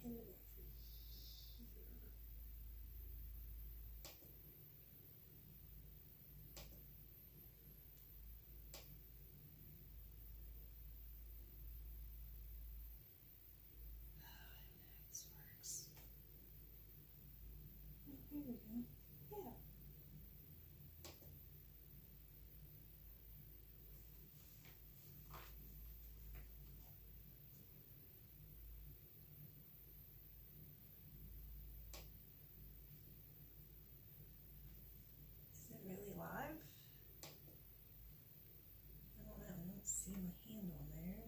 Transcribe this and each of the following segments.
hit it over here. This works. Oh, here we go. Yeah. Is it really live? I don't know. I don't see my hand on there.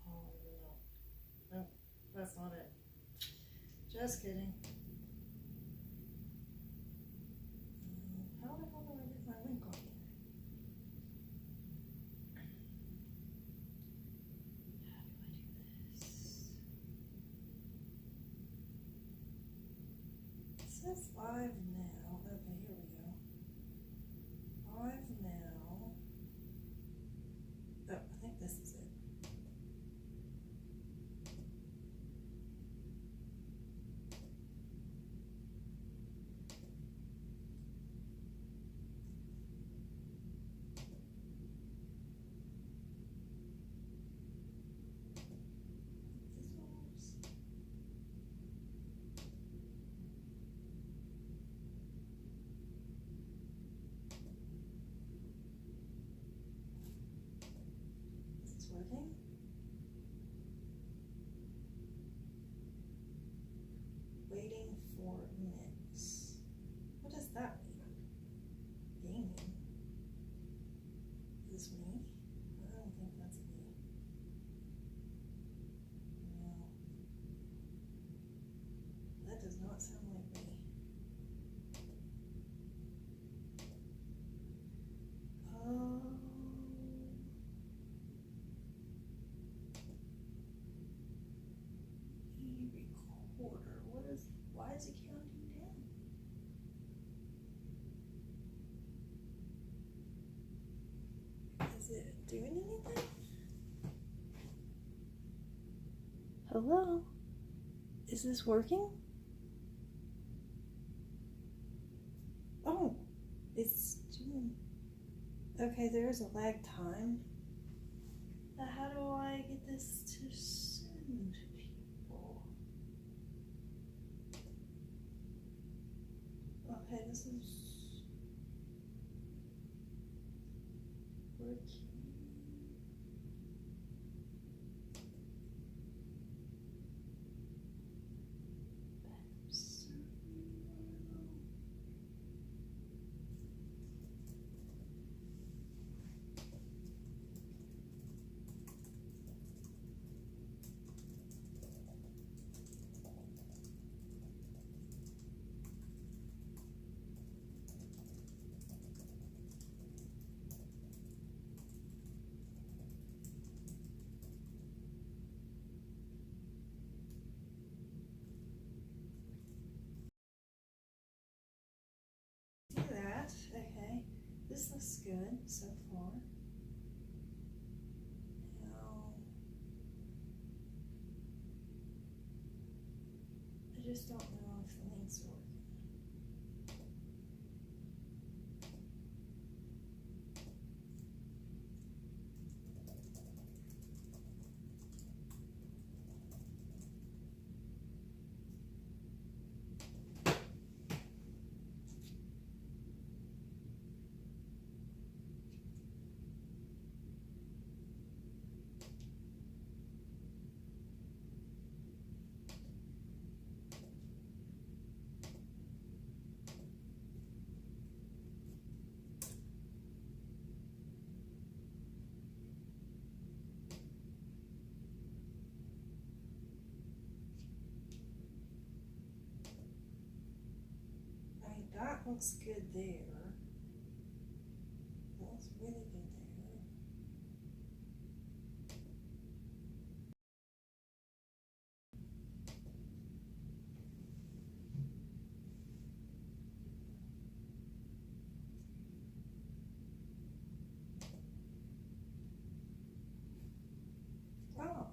Oh no. No, that's not it. Just kidding. How the hell do I get my link on here? How do I do this? It says live now. Okay, here we go. Live now. Oh, I think this is it. Working. Waiting for mix. What does that mean? Gaming. Is this me? I don't think that's me. No. That does not sound like me. Why is it counting down? Is it doing anything? Hello? Is this working? Oh, it's doing... Okay, there's a lag time. How do I get this to send people? Okay, this is working. so far. Now, I just don't know if the links work. That looks good there. That looks really good there. Oh,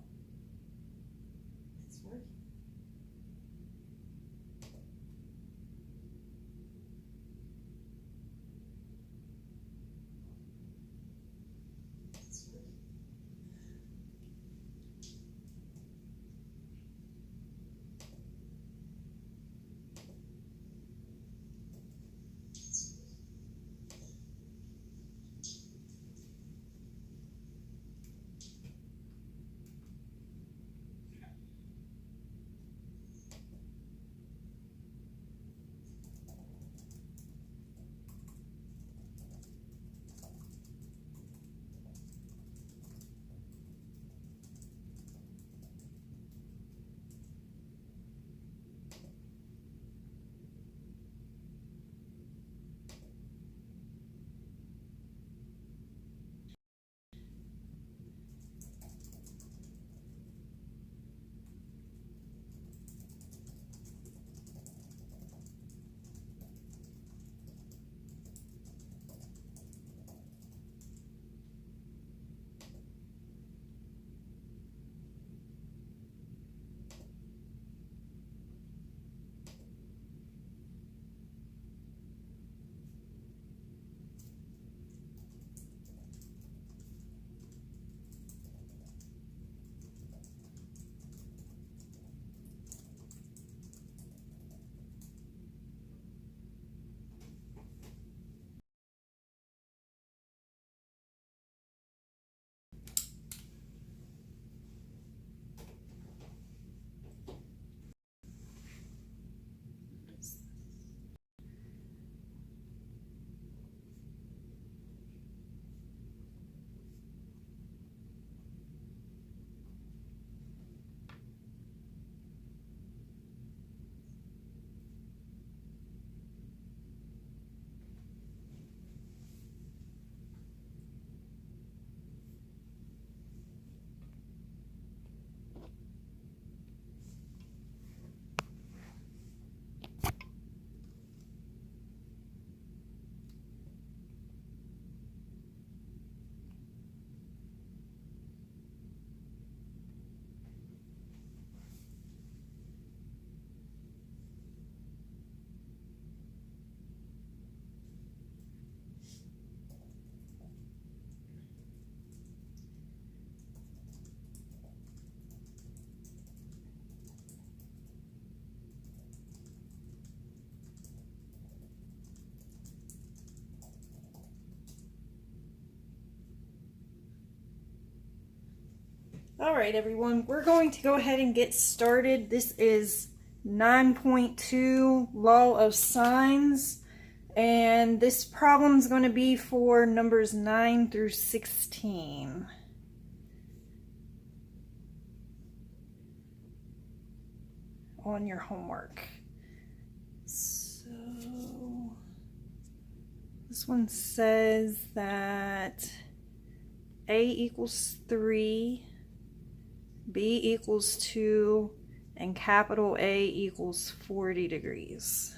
it's working. All right, everyone, we're going to go ahead and get started. This is 9.2 Law of Sines, and this problem is going to be for numbers 9 through 16. On your homework. So this one says that A equals 3, B equals 2, and capital A equals 40 degrees.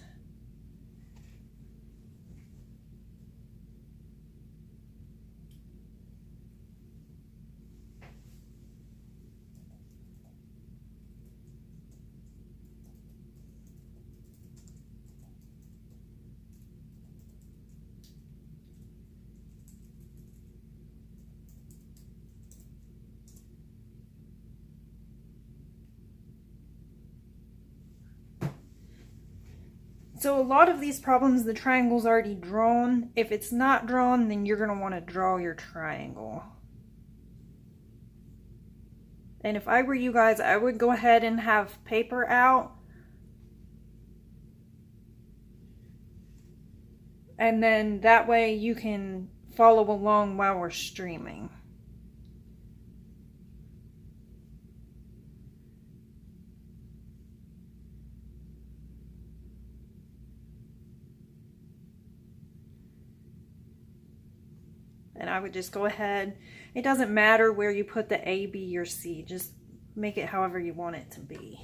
So a lot of these problems, the triangle's already drawn. If it's not drawn, then you're going to want to draw your triangle. And if I were you guys, I would go ahead and have paper out. And then that way you can follow along while we're streaming. And I would just go ahead. It doesn't matter where you put the A, B, or C. Just make it however you want it to be.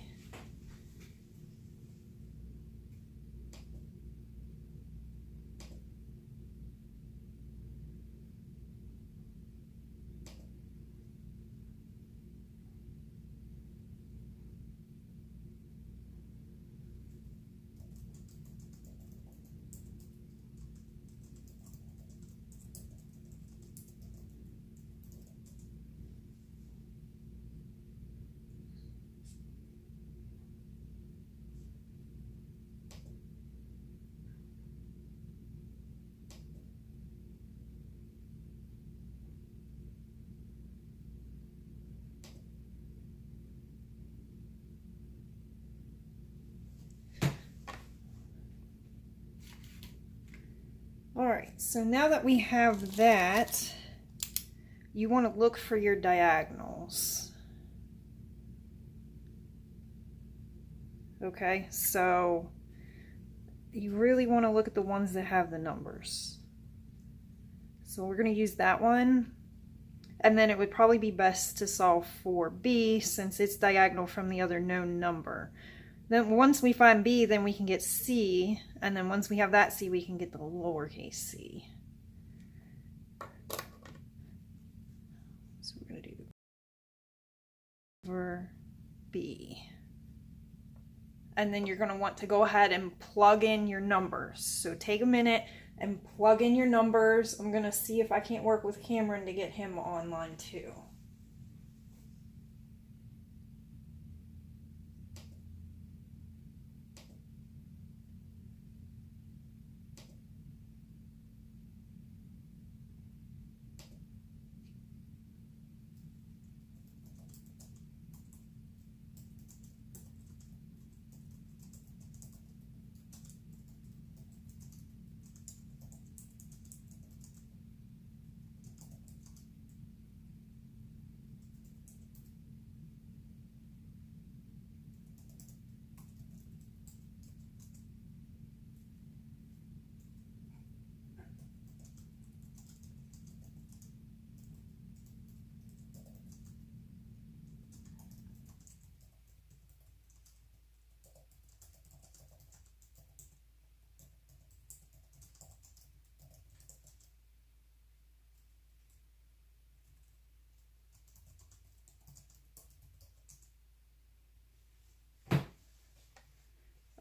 Alright, so now that we have that, you want to look for your diagonals. Okay, so you really want to look at the ones that have the numbers. So we're going to use that one, and then it would probably be best to solve for B since it's diagonal from the other known number. Then once we find B, then we can get C, and then once we have that C, we can get the lowercase c. So we're going to do over B. And then you're going to want to go ahead and plug in your numbers. So take a minute and plug in your numbers. I'm going to see if I can't work with Cameron to get him online too.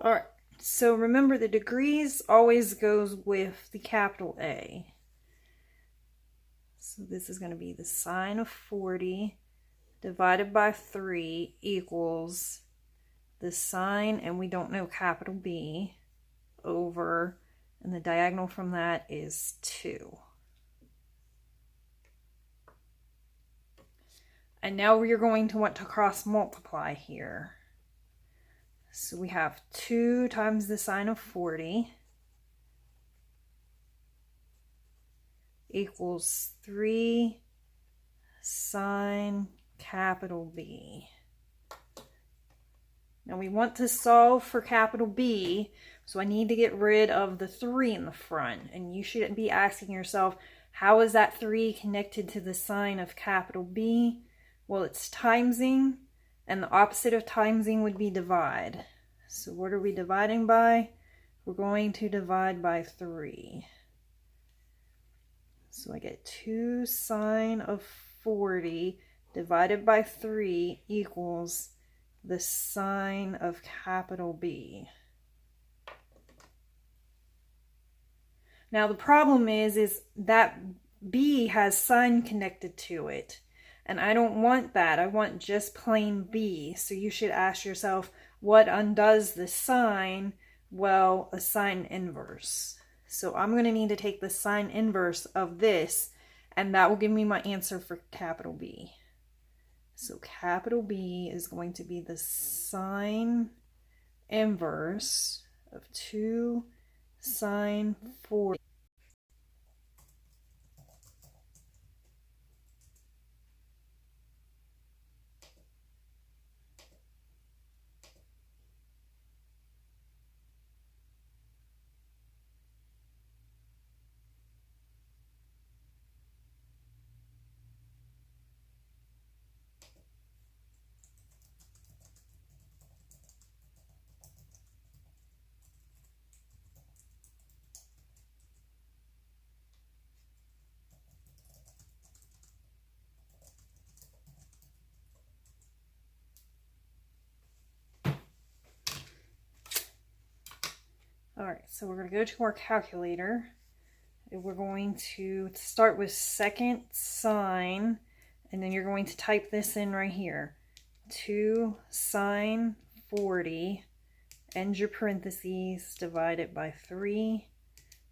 Alright, so remember the degrees always goes with the capital A. So this is going to be the sine of 40 divided by 3 equals the sine, and we don't know capital B, over, and the diagonal from that is 2. And now we're going to want to cross multiply here. So we have 2 times the sine of 40 equals 3 sine capital B. Now we want to solve for capital B, so I need to get rid of the 3 in the front. And you should be asking yourself, how is that 3 connected to the sine of capital B? Well, it's timesing, and the opposite of timesing would be divide. So what are we dividing by? We're going to divide by 3. So I get 2 sine of 40 divided by 3 equals the sine of capital B. Now the problem is that B has sine connected to it. And I don't want that. I want just plain B. So you should ask yourself, what undoes the sine Well, a sine inverse. So I'm going to need to take the sine inverse of this, and that will give me my answer for capital B. So capital B is going to be the sine inverse of 2 sine 40. All right, so we're going to go to our calculator. We're going to start with second sine, and then you're going to type this in right here. 2 sine 40, end your parentheses, divide it by 3,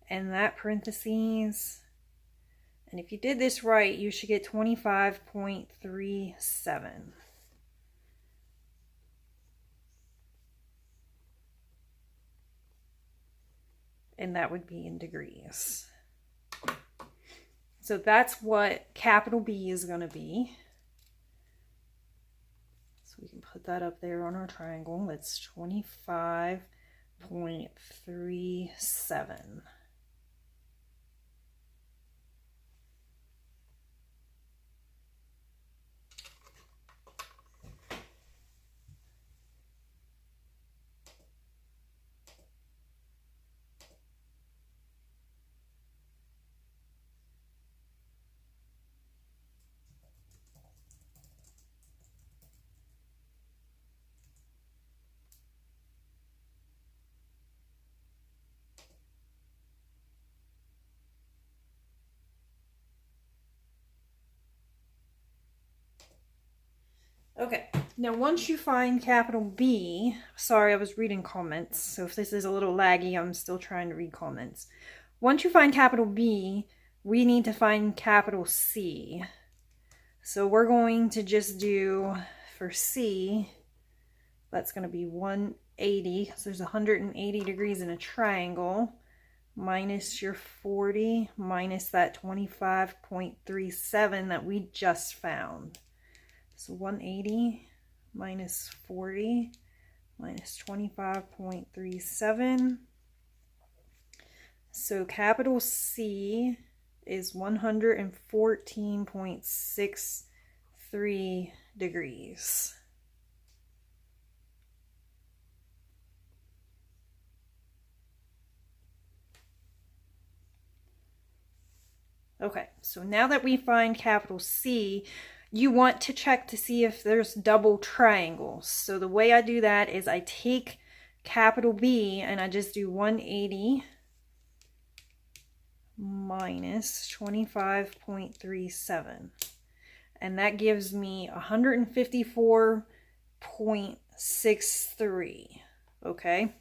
and that parentheses. And if you did this right, you should get 25.37. And that would be in degrees. So that's what capital B is going to be. So we can put that up there on our triangle. That's 25.37. Okay, now once you find capital B, sorry, I was reading comments, so if this is a little laggy, I'm still trying to read comments. Once you find capital B, we need to find capital C. So we're going to just do, for C, that's going to be 180, because there's 180 degrees in a triangle, minus your 40, minus that 25.37 that we just found. So 180 minus 40 minus 25.37. So capital C is 114.63 degrees. Okay, so now that we find capital C, you want to check to see if there's double triangles. So the way I do that is I take capital B and I just do 180 minus 25.37. And that gives me 154.63. Okay.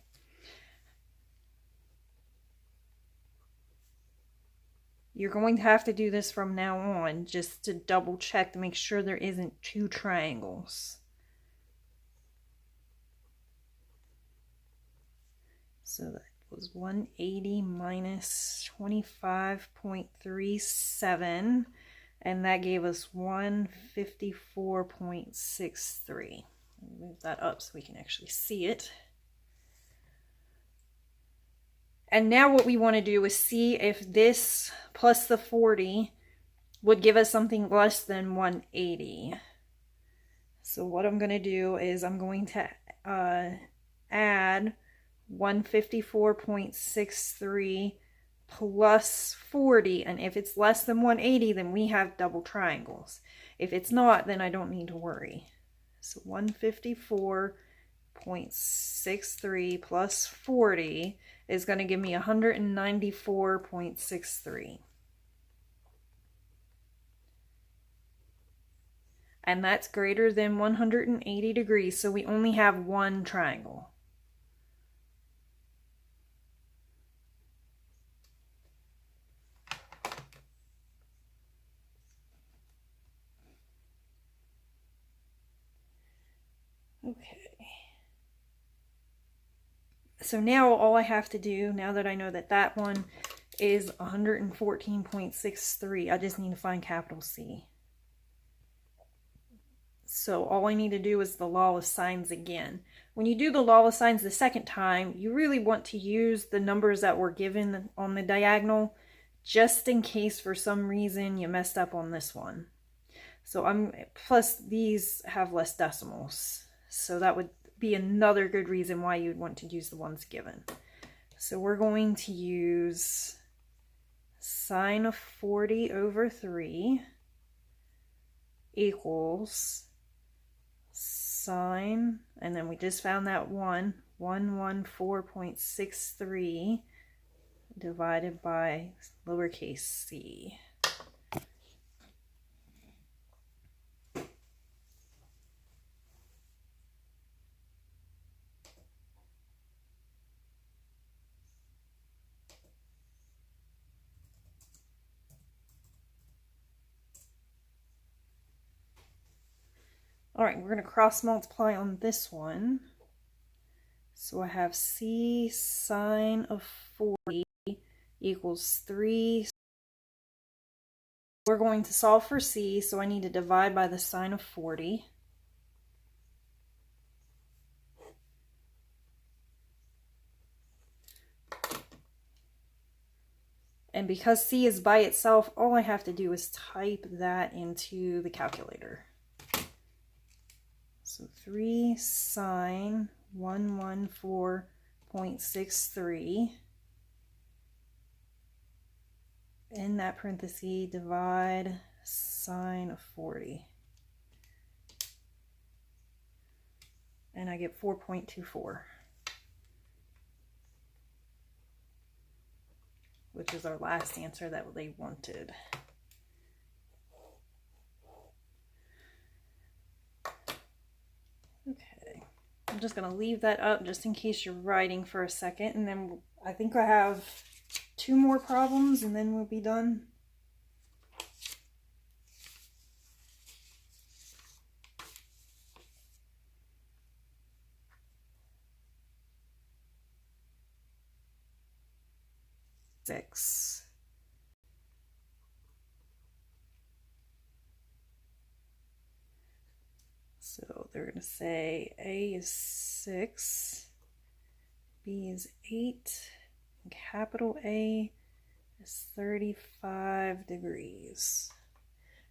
You're going to have to do this from now on just to double check to make sure there isn't two triangles. So that was 180 minus 25.37, and that gave us 154.63. Move that up so we can actually see it. And now what we want to do is see if this plus the 40 would give us something less than 180. So what I'm going to do is I'm going to add 154.63 plus 40. And if it's less than 180, then we have double triangles. If it's not, then I don't need to worry. So 154.63 plus 40 is going to give me 194.63. And that's greater than 180 degrees, so we only have one triangle. Okay. So now all I have to do, now that I know that that one is 114.63, I just need to find capital C. So all I need to do is the law of signs again. When you do the law of signs the second time, you really want to use the numbers that were given on the diagonal, just in case for some reason you messed up on this one. So plus these have less decimals. So that would be another good reason why you'd want to use the ones given. So we're going to use sine of 40 over 3 equals sine, and then we just found that 114.63 divided by lowercase c. All right, we're going to cross multiply on this one. So I have c sine of 40 equals 3. We're going to solve for c, so I need to divide by the sine of 40. And because c is by itself, all I have to do is type that into the calculator. So 3 sine 114.63 in that parenthesis divide sine of 40. And I get 4.24. Which is our last answer that they wanted. Okay, I'm just going to leave that up just in case you're writing for a second, and then I think I have 2 more problems and then we'll be done. Six. So they're going to say A is 6, B is 8, and capital A is 35 degrees.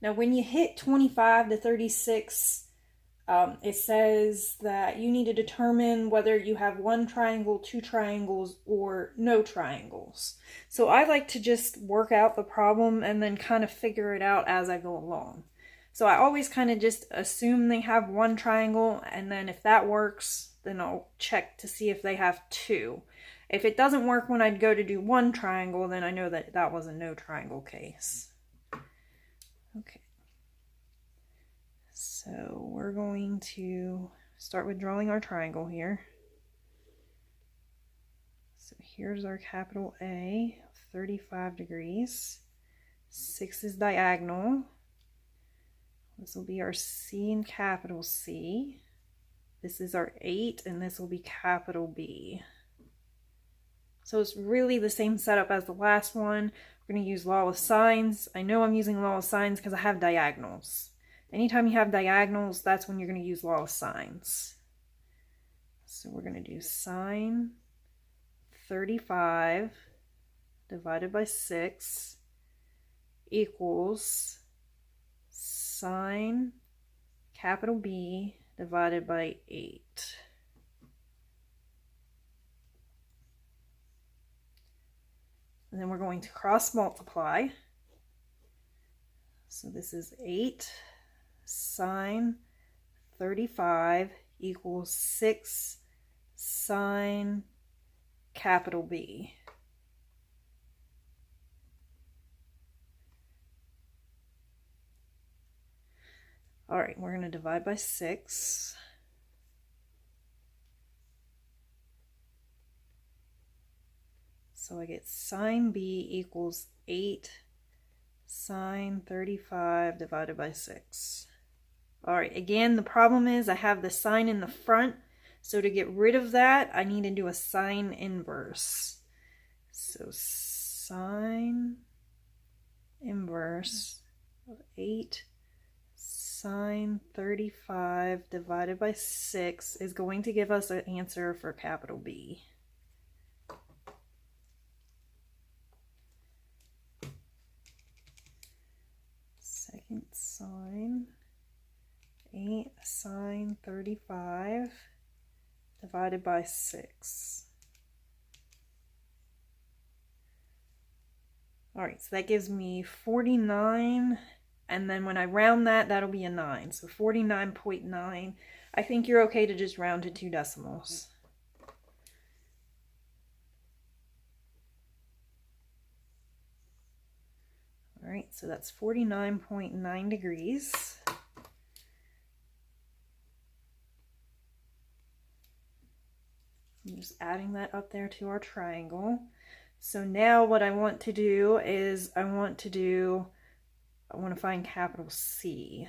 Now when you hit 25 to 36, it says that you need to determine whether you have 1 triangle, 2 triangles, or no triangles. So I like to just work out the problem and then kind of figure it out as I go along. So I always kind of just assume they have 1 triangle, and then if that works, then I'll check to see if they have 2. If it doesn't work when I'd go to do 1 triangle, then I know that that was a no triangle case. Okay. So we're going to start with drawing our triangle here. So here's our capital A, 35 degrees. 6 is diagonal. This will be our C and capital C. This is our 8, and this will be capital B. So it's really the same setup as the last one. We're going to use law of signs. I know I'm using law of signs because I have diagonals. Anytime you have diagonals, that's when you're going to use law of signs. So we're going to do sine 35 divided by 6 equals sine capital B divided by 8. And then we're going to cross multiply. So this is 8 sine 35 equals 6 sine capital B. All right, we're going to divide by 6. So I get sine B equals 8 sine 35 divided by 6. All right, again, the problem is I have the sign in the front. So to get rid of that, I need to do a sine inverse. So sine inverse of 8 sine 35 divided by 6 is going to give us an answer for capital B. Second sine 8 sine 35 divided by 6. All right, so that gives me 49, and then when I round that, that'll be a 9, so 49.9. I think you're okay to just round to 2 decimals. All right, so that's 49.9 degrees. I'm just adding that up there to our triangle. So now what I want to do is I want to find capital C.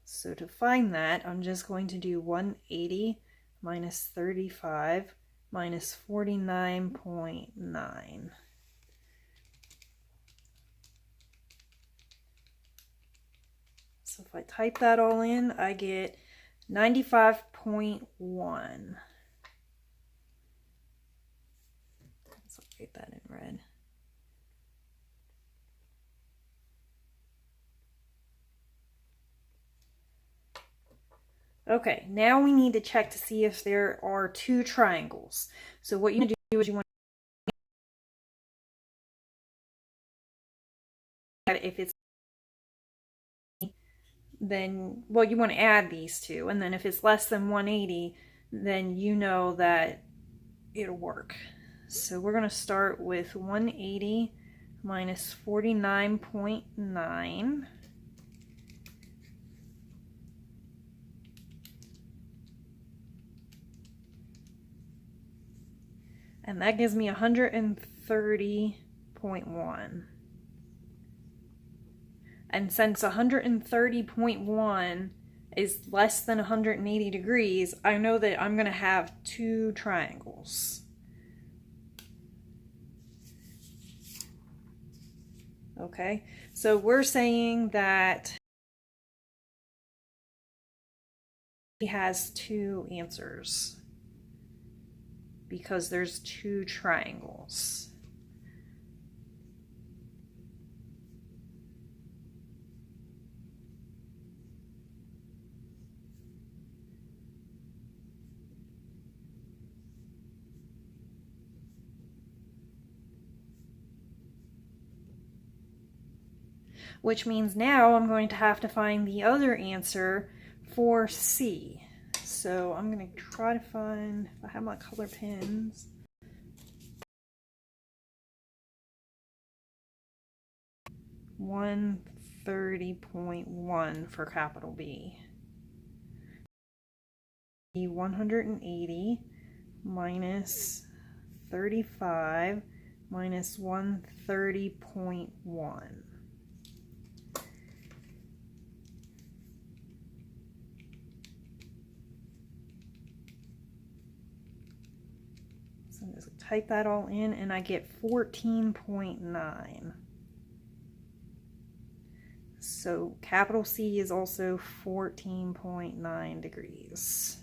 So to find that, I'm just going to do 180 minus 35 minus 49.9. So if I type that all in, I get 95.1. Let's write that in red. Okay, now we need to check to see if there are 2 triangles. So what you want to do is you want to, if it's, then, well, you want to add these two, and then if it's less than 180, then you know that it'll work. So we're going to start with 180 minus 49.9. And that gives me 130.1. And since 130.1 is less than 180 degrees, I know that I'm going to have 2 triangles. Okay, so we're saying that he has 2 answers because there's 2 triangles. Which means now I'm going to have to find the other answer for C. So I'm going to try to find, if I have my color pens. $130.1 for capital B. 180 minus 35 minus 130.1. So I'm just going to type that all in and I get 14.9. So capital C is also 14.9 degrees.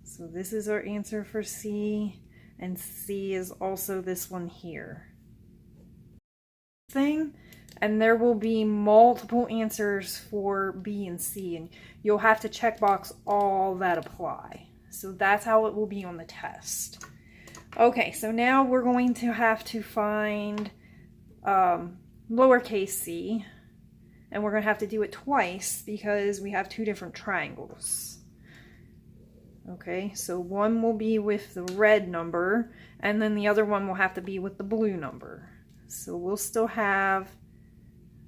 So this is our answer for C, and C is also this one here. And there will be multiple answers for B and C, and you'll have to checkbox all that apply. So that's how it will be on the test. Okay, so now we're going to have to find lowercase c, and we're going to have to do it twice because we have 2 different triangles. Okay, so one will be with the red number, and then the other one will have to be with the blue number. So we'll still have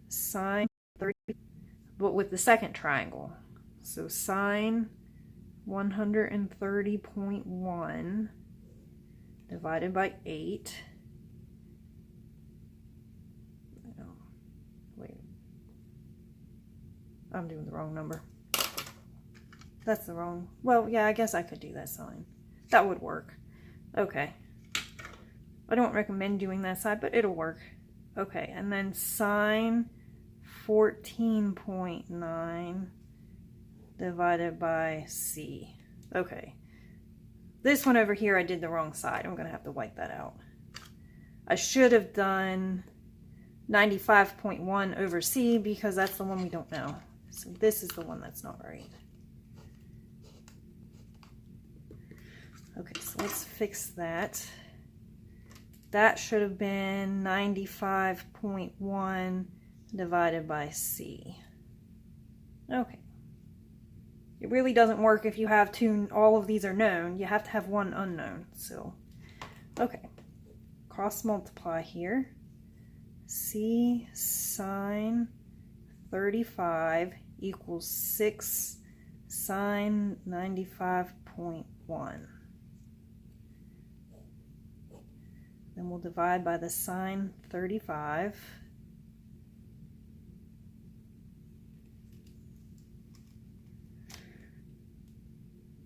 sine 30, but with the second triangle. So sine 130.1 divided by 8. I'm doing the wrong number. That's the wrong, well, yeah, I guess I could do that sign. That would work. Okay. I don't recommend doing that side, but it'll work. Okay, and then sine 14.9 divided by c. Okay. This one over here, I did the wrong side. I'm going to have to wipe that out. I should have done 95.1 over c because that's the one we don't know. So this is the one that's not right. Okay, so let's fix that. That should have been 95.1 divided by c. Okay. It really doesn't work if you have two, all of these are known. You have to have one unknown. So, okay. Cross multiply here. C sine 35 equals 6 sine 95.1. Then we'll divide by the sine 35.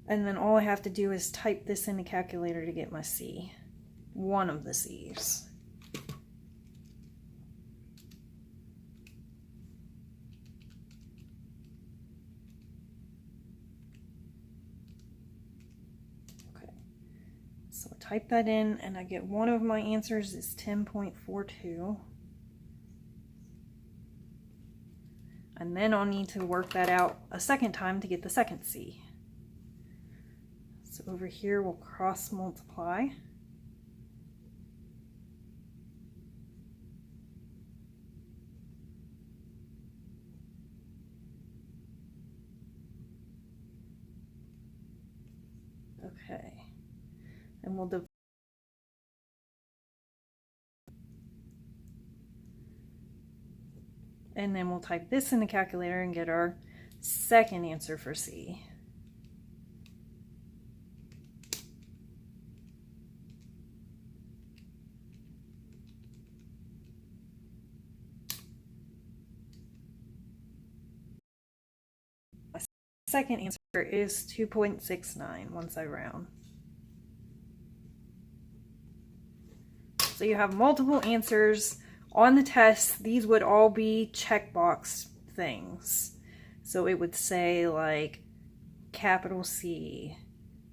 And then all I have to do is type this in the calculator to get my C. One of the C's. Okay. So I type that in and I get one of my answers is 10.42. And then I'll need to work that out a second time to get the second C. So over here we'll cross multiply. Okay. And we'll divide. And then we'll type this in the calculator and get our second answer for C. Second answer is 2.69 once I round. So you have multiple answers on the test. These would all be checkbox things. So it would say like capital C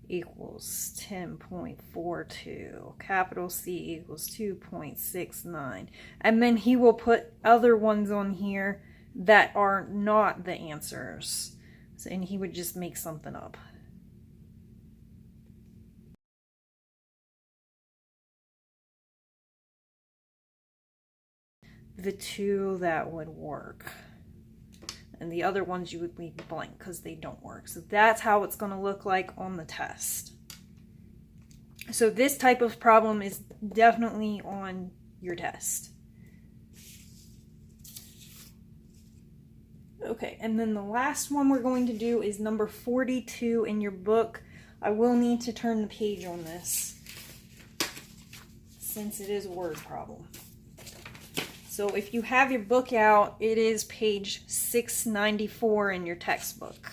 equals 10.42, capital C equals 2.69, and then he will put other ones on here that are not the answers. And he would just make something up. The two that would work. And the other ones you would leave blank because they don't work. So that's how it's going to look like on the test. So this type of problem is definitely on your test. Okay, and then the last one we're going to do is number 42 in your book. I will need to turn the page on this since it is a word problem. So if you have your book out, it is page 694 in your textbook.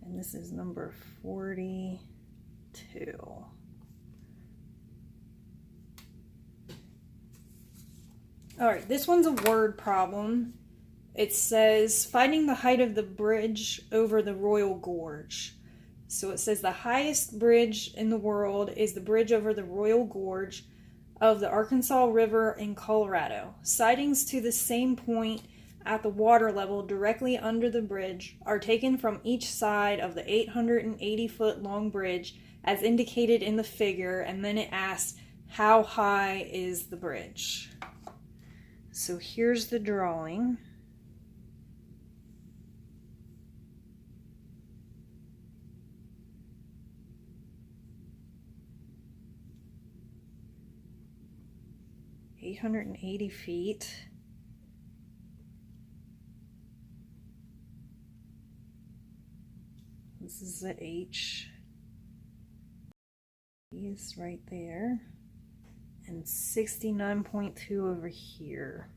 And this is number 42. All right, this one's a word problem. It says, finding the height of the bridge over the Royal Gorge. So it says the highest bridge in the world is the bridge over the Royal Gorge of the Arkansas River in Colorado. Sightings to the same point at the water level directly under the bridge are taken from each side of the 880-foot long bridge as indicated in the figure, and then it asks, how high is the bridge? So here's the drawing. $880 feet. This is the H. Is right there. And 69.2 over here.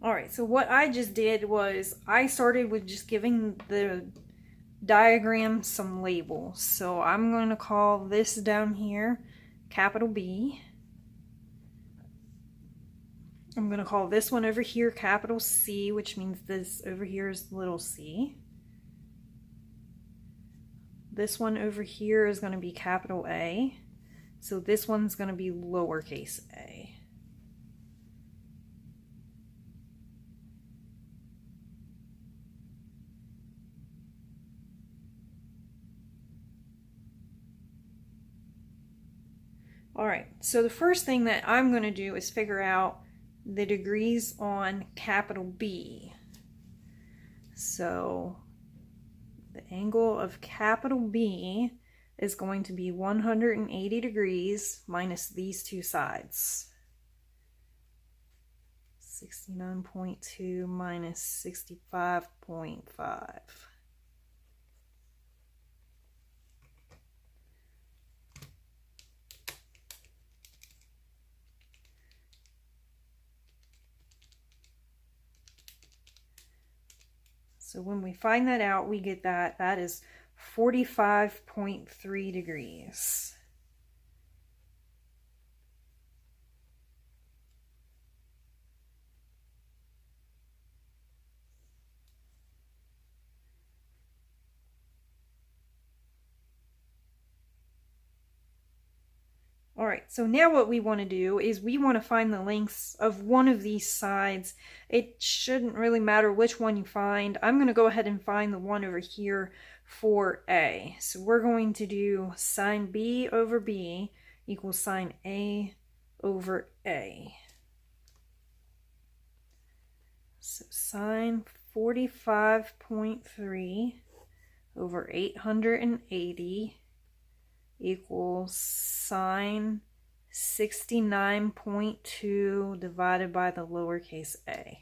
Alright, so what I just did was I started with just giving the diagram some labels. So I'm going to call this down here capital B. I'm going to call this one over here capital C, which means this over here is little c. This one over here is going to be capital A. So this one's going to be lowercase a. Alright, so the first thing that I'm going to do is figure out the degrees on capital B. So the angle of capital B is going to be 180 degrees minus these two sides. 69.2 minus 65.5. So when we find that out, we get that is 45.3 degrees. Alright, so now what we want to do is we want to find the lengths of one of these sides. It shouldn't really matter which one you find. I'm going to go ahead and find the one over here for A. So we're going to do sine B over B equals sine A over A. So sine 45.3 over 880 equals sine 69.2 divided by the lowercase a.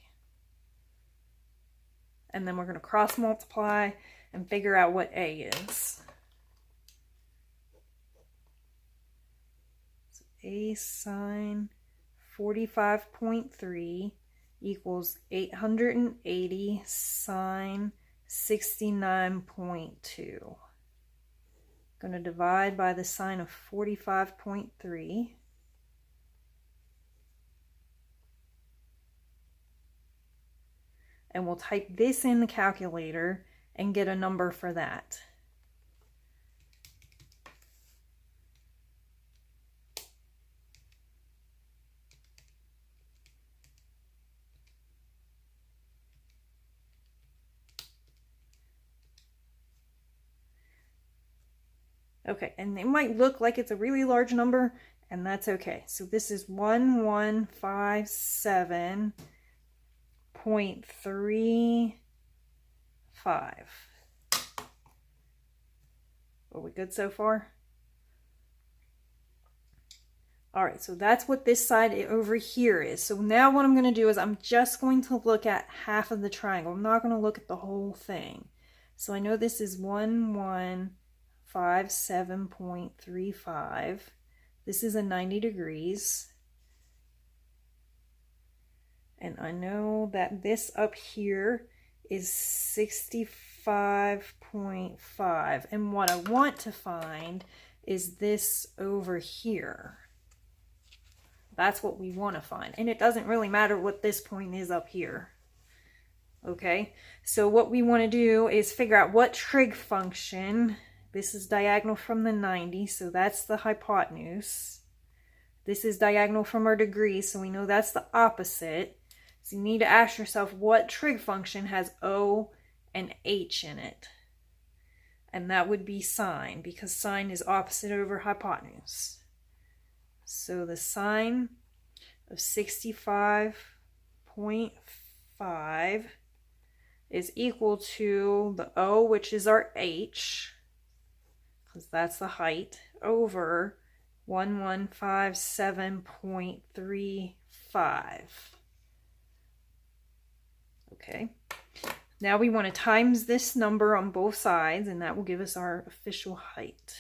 And then we're going to cross multiply and figure out what a is. So a sine 45.3 equals 880 sine 69.2. Going to divide by the sine of 45.3. And we'll type this in the calculator and get a number for that. Okay, and it might look like it's a really large number, and that's okay. So this is 1157.35. Are we good so far? All right, so that's what this side over here is. So now what I'm going to do is I'm just going to look at half of the triangle. I'm not going to look at the whole thing. So I know this is 1157.35. This is a 90 degrees. And I know that this up here is 65.5. And what I want to find is this over here. That's what we want to find. And it doesn't really matter what this point is up here. Okay, so what we want to do is figure out what trig function. This is diagonal from the 90, so that's the hypotenuse. This is diagonal from our degree, so we know that's the opposite. So you need to ask yourself what trig function has O and H in it. And that would be sine, because sine is opposite over hypotenuse. So the sine of 65.5 is equal to the O, which is our H, because that's the height, over 1157.35. Okay. Now we want to times this number on both sides, and that will give us our official height.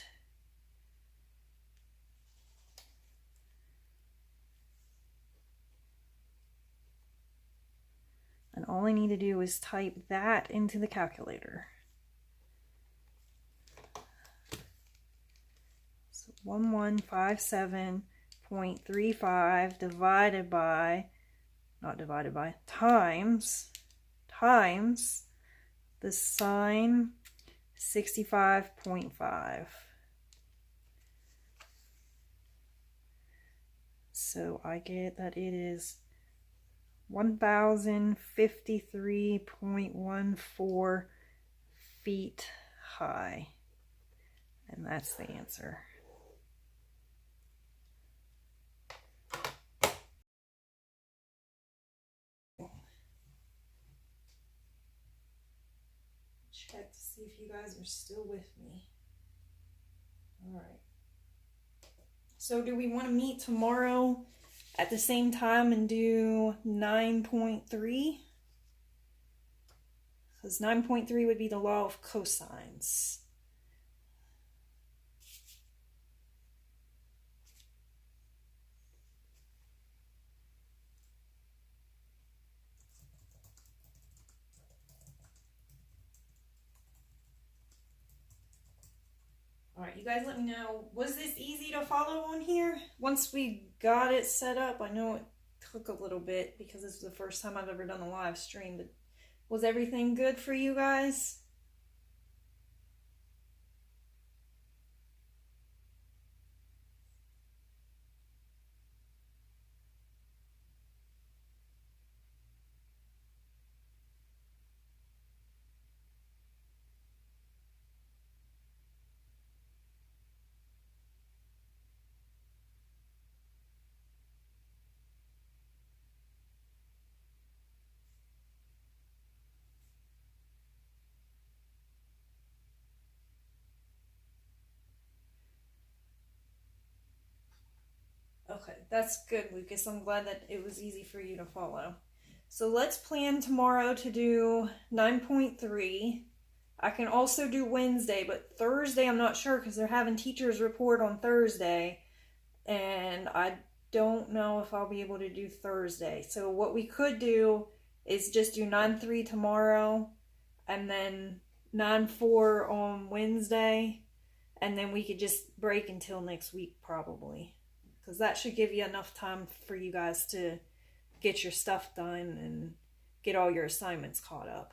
And all I need to do is type that into the calculator. So 1157.35 divided by, not divided by, times the sine 65.5. So I get that it is 1053.14 feet high. And that's the answer. Check to see if you guys are still with me. All right. So do we want to meet tomorrow at the same time and do 9.3? Because 9.3 would be the law of cosines. All right, you guys let me know, was this easy to follow on here? Once we got it set up, I know it took a little bit because this is the first time I've ever done a live stream, but was everything good for you guys? Okay, that's good, Lucas. I'm glad that it was easy for you to follow. So let's plan tomorrow to do 9.3. I can also do Wednesday, but Thursday I'm not sure because they're having teachers report on Thursday, and I don't know if I'll be able to do Thursday. So what we could do is just do 9.3 tomorrow, and then 9.4 on Wednesday, and then we could just break until next week probably. Because that should give you enough time for you guys to get your stuff done and get all your assignments caught up.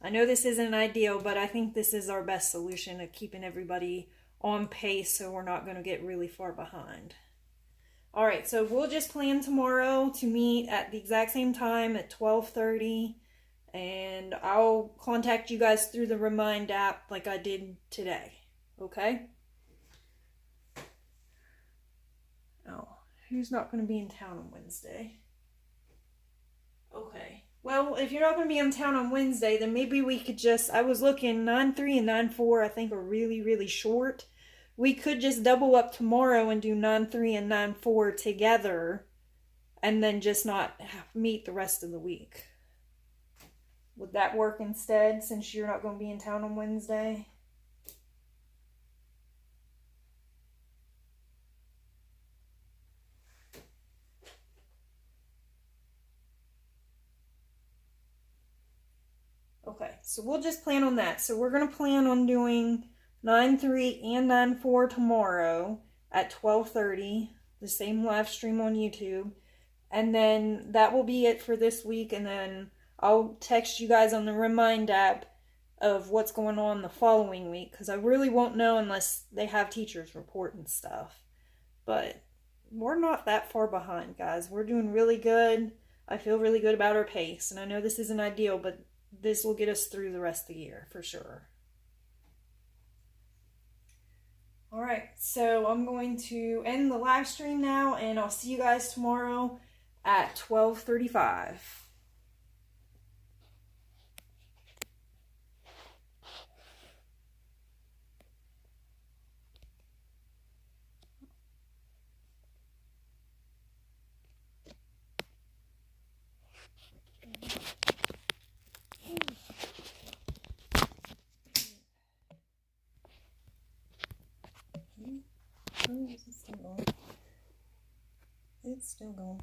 I know this isn't ideal, but I think this is our best solution of keeping everybody on pace so we're not going to get really far behind. All right, so we'll just plan tomorrow to meet at the exact same time at 12:30, and I'll contact you guys through the Remind app like I did today, okay? Oh, who's not going to be in town on Wednesday? Okay. Well, if you're not going to be in town on Wednesday, then maybe we could just, I was looking, 9.3 and 9.4 I think are really, really short. We could just double up tomorrow and do 9.3 and 9.4 together and then just not meet the rest of the week. Would that work instead since you're not going to be in town on Wednesday? Okay, so we'll just plan on that. So we're going to plan on doing 9.3 and 9.4 tomorrow at 12:30, the same live stream on YouTube. And then that will be it for this week. And then I'll text you guys on the Remind app of what's going on the following week, because I really won't know unless they have teachers report and stuff. But we're not that far behind, guys. We're doing really good. I feel really good about our pace. And I know this isn't ideal, but this will get us through the rest of the year for sure. All right, so I'm going to end the live stream now, and I'll see you guys tomorrow at 12:35. It's still going. It's still going.